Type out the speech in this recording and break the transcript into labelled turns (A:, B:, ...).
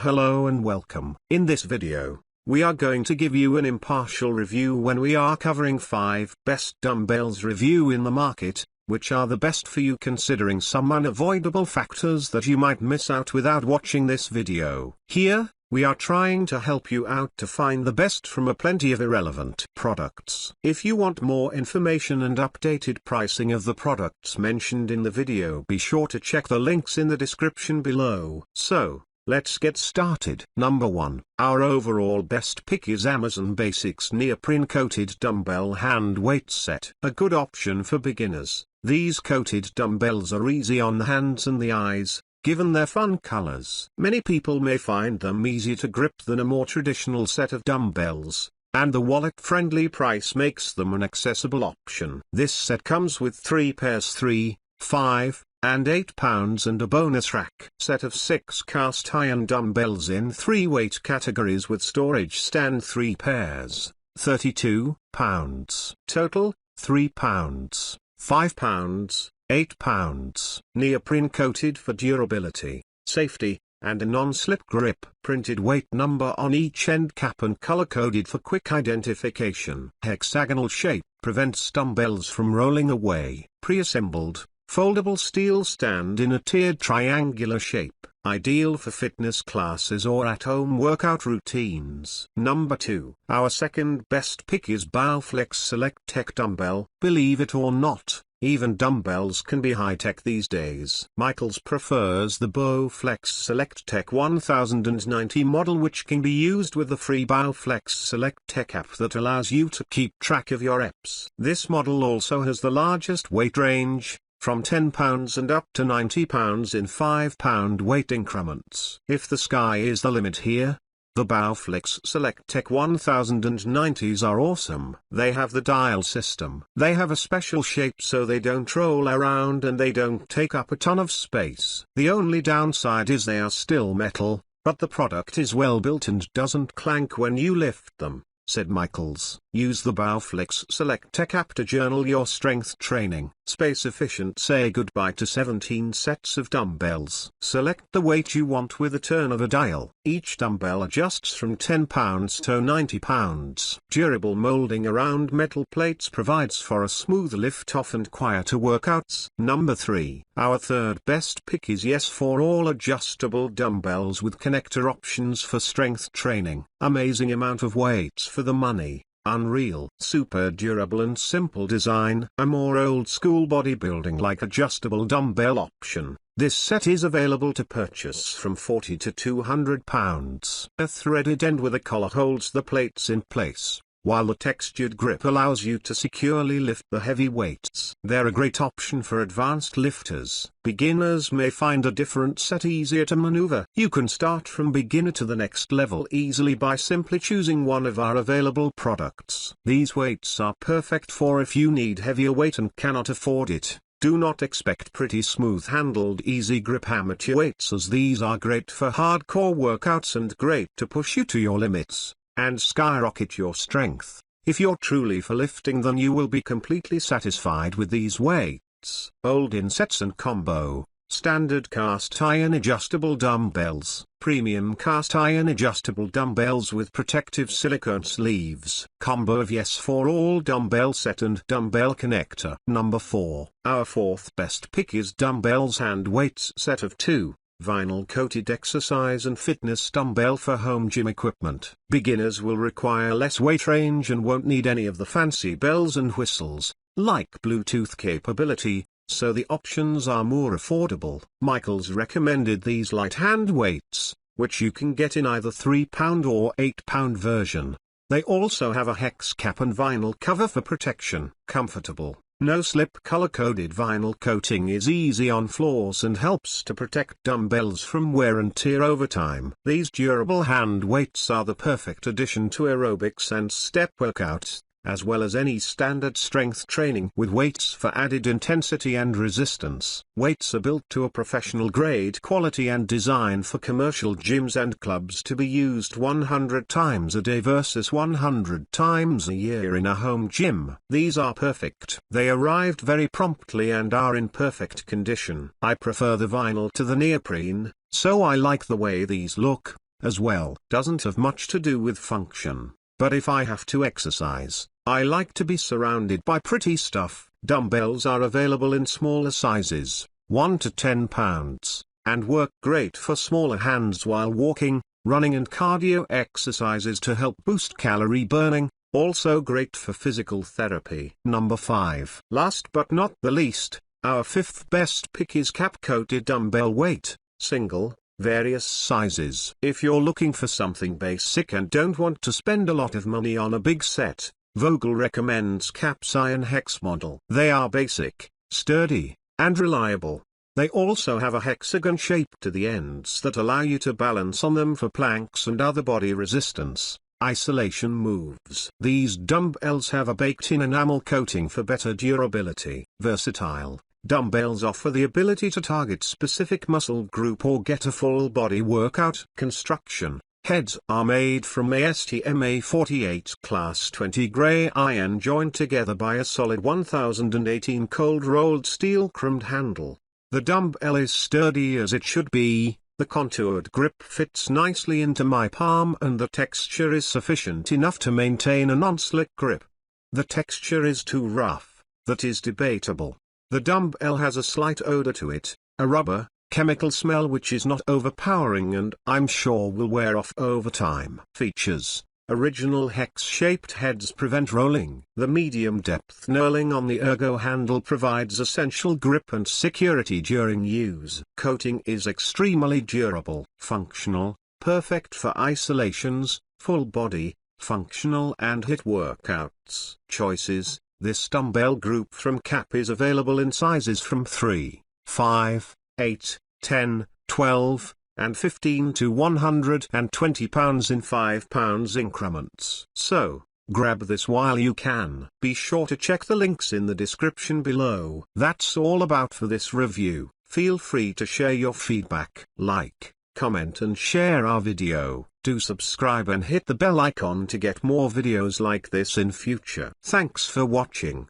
A: Hello and welcome. In this video, we are going to give you an impartial review when we are covering 5 best dumbbells review in the market, which are the best for you considering some unavoidable factors that you might miss out without watching this video. Here, we are trying to help you out to find the best from a plenty of irrelevant products. If you want more information and updated pricing of the products mentioned in the video, be sure to check the links in the description below. So, let's get started. Number 1. Our overall best pick is Amazon Basics Neoprene Coated Dumbbell Hand Weight Set. A good option for beginners. These coated dumbbells are easy on the hands and the eyes, given their fun colors. Many people may find them easier to grip than a more traditional set of dumbbells, and the wallet-friendly price makes them an accessible option. This set comes with 3 pairs 3, 5, and 8 pounds and a bonus rack. Set of 6 cast iron dumbbells in 3 weight categories with storage stand. 3 pairs, 32 pounds. Total, 3 pounds, 5 pounds, 8 pounds. Neoprene coated for durability, safety, and a non-slip grip. Printed weight number on each end cap and color-coded for quick identification. Hexagonal shape prevents dumbbells from rolling away. Pre-assembled, foldable steel stand in a tiered triangular shape, ideal for fitness classes or at-home workout routines. Number 2. Our second best pick is Bowflex SelectTech Dumbbell. Believe it or not, even dumbbells can be high-tech these days. Michaels prefers the Bowflex SelectTech 1090 model, which can be used with the free Bowflex SelectTech app that allows you to keep track of your reps. This model also has the largest weight range, from 10 pounds and up to 90 pounds in 5-pound weight increments. If the sky is the limit here, the Bowflex SelectTech 1090s are awesome. They have the dial system. They have a special shape so they don't roll around and they don't take up a ton of space. The only downside is they are still metal, but the product is well built and doesn't clank when you lift them, said Michaels. Use the Bowflex SelectTech app to journal your strength training. Space efficient. Say goodbye to 17 sets of dumbbells. Select the weight you want with a turn of a dial. Each dumbbell adjusts from 10 pounds to 90 pounds. Durable molding around metal plates provides for a smooth lift-off and quieter workouts. Number 3. Our third best pick is Yes4All Adjustable Dumbbells with connector options for strength training. Amazing amount of weights for the money. Unreal. Super durable and simple design. A more old-school bodybuilding-like adjustable dumbbell option. This set is available to purchase from 40 to 200 pounds. A threaded end with a collar holds the plates in place, while the textured grip allows you to securely lift the heavy weights. They're a great option for advanced lifters. Beginners may find a different set easier to maneuver. You can start from beginner to the next level easily by simply choosing one of our available products. These weights are perfect for if you need heavier weight and cannot afford it. Do not expect pretty smooth-handled easy grip amateur weights, as these are great for hardcore workouts and great to push you to your limits and skyrocket your strength. If you're truly for lifting, then you will be completely satisfied with these weights. Old in sets and combo. Standard cast iron adjustable dumbbells. Premium cast iron adjustable dumbbells with protective silicone sleeves. Combo of Yes4All dumbbell set and dumbbell connector. Number 4. Our fourth best pick is Dumbbells Hand Weights set of 2. Vinyl-coated exercise and fitness dumbbell for home gym equipment. Beginners will require less weight range and won't need any of the fancy bells and whistles, like Bluetooth capability, so the options are more affordable. Michaels recommended these light hand weights, which you can get in either 3-pound or 8-pound version. They also have a hex cap and vinyl cover for protection. Comfortable, no-slip color-coded vinyl coating is easy on floors and helps to protect dumbbells from wear and tear over time. These durable hand weights are the perfect addition to aerobics and step workouts, as well as any standard strength training with weights for added intensity and resistance. Weights are built to a professional grade quality and designed for commercial gyms and clubs to be used 100 times a day versus 100 times a year in a home gym. These are perfect. They arrived very promptly and are in perfect condition. I prefer the vinyl to the neoprene, so I like the way these look. as well. Doesn't have much to do with function, but if I have to exercise, I like to be surrounded by pretty stuff. Dumbbells are available in smaller sizes, 1 to 10 pounds, and work great for smaller hands while walking, running and cardio exercises to help boost calorie burning. Also great for physical therapy. Number 5. Last but not the least, our 5th best pick is cap-coated dumbbell weight, single, various sizes. If you're looking for something basic and don't want to spend a lot of money on a big set, Vogel recommends Cap's Iron Hex model. They are basic, sturdy, and reliable. They also have a hexagon shape to the ends that allow you to balance on them for planks and other body resistance isolation moves. These dumbbells have a baked-in enamel coating for better durability. Versatile, dumbbells offer the ability to target specific muscle group or get a full body workout. Construction: heads are made from ASTM A48 Class 20 gray iron joined together by a solid 1018 cold-rolled steel chromed handle. The dumbbell is sturdy as it should be. The contoured grip fits nicely into my palm and the texture is sufficient enough to maintain a non-slick grip. The texture is too rough, that is debatable. The dumbbell has a slight odor to it, a rubber, chemical smell which is not overpowering and I'm sure will wear off over time. Features: original hex-shaped heads prevent rolling. The medium-depth knurling on the ergo handle provides essential grip and security during use. Coating is extremely durable. Functional, perfect for isolations, full body, functional and HIIT workouts. Choices: this dumbbell group from Cap is available in sizes from 3, 5, 8, 10, 12, and 15 to 120 pounds in 5 pounds increments. So, grab this while you can. Be sure to check the links in the description below. That's all about for this review. Feel free to share your feedback. Like, comment and share our video. Do subscribe and hit the bell icon to get more videos like this in future. Thanks for watching.